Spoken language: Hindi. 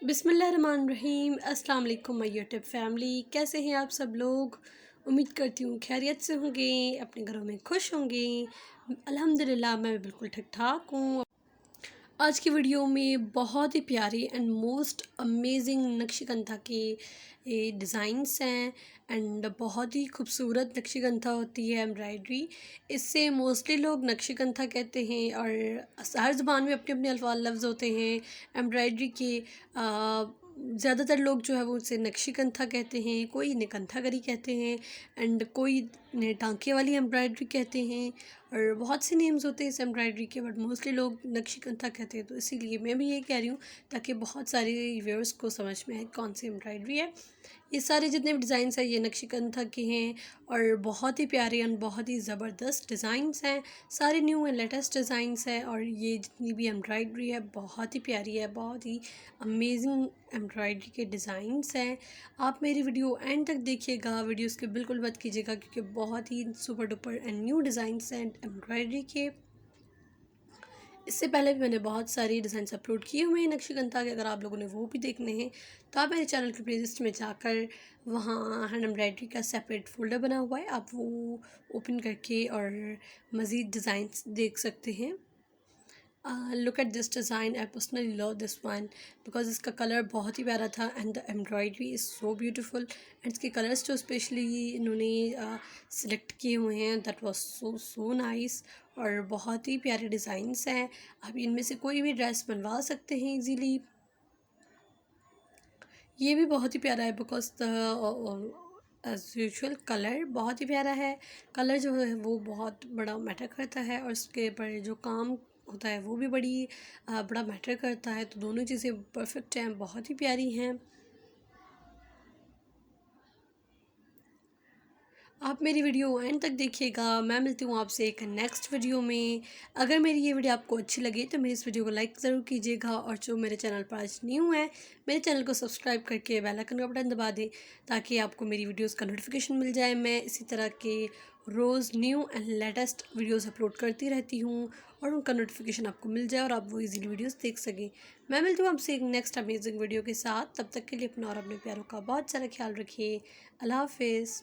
बिस्मिल्लाहिर्रहमानिर्रहीम। अस्सलाम वालेकुम माय यूट्यूब फैमिली, कैसे हैं आप सब लोग। उम्मीद करती हूँ खैरियत से होंगे, अपने घरों में खुश होंगे। अल्हम्दुलिल्लाह मैं बिल्कुल ठीक ठाक हूँ। आज की वीडियो में बहुत ही प्यारी एंड मोस्ट अमेजिंग नक्शगंधा के डिज़ाइंस हैं एंड बहुत ही खूबसूरत नक्शगंधा होती है एम्ब्रॉयडरी। इससे मोस्टली लोग नक्शगंधा कहते हैं और हर ज़ुबान में अपने अपने अल्फाज लफ्ज़ होते हैं एम्ब्रॉयडरी के। ज़्यादातर लोग जो है वो उसे नक्शगंधा कहते हैं, कोई इन्हें कंथाकरी कहते हैं एंड कोई इन्हें टांके वाली एम्ब्रॉयडरी कहते हैं और बहुत से नेम्स होते हैं इस एम्ब्रॉयडरी के, बट मोस्टली लोग नक्शगंधा कहते हैं। तो इसीलिए मैं भी ये कह रही हूँ ताकि बहुत सारे व्यूअर्स को समझ में आए कौन सी एम्ब्रॉयडरी है। ये सारे जितने भी डिज़ाइंस हैं ये नक्शगंधा के हैं और बहुत ही प्यारे एंड बहुत ही ज़बरदस्त डिज़ाइंस हैं। सारे न्यू एंड लेटेस्ट डिज़ाइंस हैं और ये जितनी भी एम्ब्रॉयडरी है बहुत ही प्यारी है, बहुत ही अमेजिंग एम्ब्रॉयडरी के डिज़ाइंस हैं। आप मेरी वीडियो एंड तक देखिएगा, वीडियो स्किप बिल्कुल मत कीजिएगा क्योंकि बहुत ही super duper and new designs हैं एम्ब्रॉयडरी के। इससे पहले भी मैंने बहुत सारी डिज़ाइंस अपलोड किए हुए हैं नक्शगंधा के, अगर आप लोगों ने वो भी देखने हैं तो आप मेरे चैनल की प्लेलिस्ट में जाकर वहाँ हैंड एम्ब्रॉयडरी का सेपरेट फ़ोल्डर बना हुआ है, आप वो ओपन करके और मज़ीद डिज़ाइंस देख सकते हैं। Look at this design, I personally love this one because इसका कलर बहुत ही प्यारा था and the embroidery is so beautiful and इसके कलर्स जो स्पेशली इन्होंने सिलेक्ट किए हुए हैं that was so so nice और बहुत ही प्यारे डिज़ाइंस हैं। आप इनमें से कोई भी ड्रेस बनवा सकते हैं इजीली। ये भी बहुत ही प्यारा है बिकॉज एज यूजुअल कलर बहुत ही प्यारा है। कलर जो है वो बहुत बड़ा मैटर करता है और उसके पर जो काम होता है वो भी बड़ा मैटर करता है। तो दोनों चीज़ें परफेक्ट हैं, बहुत ही प्यारी हैं। आप मेरी वीडियो एंड तक देखिएगा। मैं मिलती हूँ आपसे एक नेक्स्ट वीडियो में। अगर मेरी ये वीडियो आपको अच्छी लगे तो मेरी इस वीडियो को लाइक ज़रूर कीजिएगा और जो मेरे चैनल पर आज न्यू है मेरे चैनल को सब्सक्राइब करके बेल आइकन का बटन दबा दें ताकि आपको मेरी वीडियोस का नोटिफिकेशन मिल जाए। मैं इसी तरह के रोज़ new and latest videos upload करती रहती हूँ और उनका नोटिफिकेशन आपको मिल जाए और आप वो ईज़िली वीडियोज़ देख सकें। मैं मिलती हूँ आपसे एक नेक्स्ट अमेजिंग वीडियो के साथ। तब तक के लिए अपना और अपने प्यारों का बहुत सारा ख्याल रखिए। अल्लाह हाफिज़।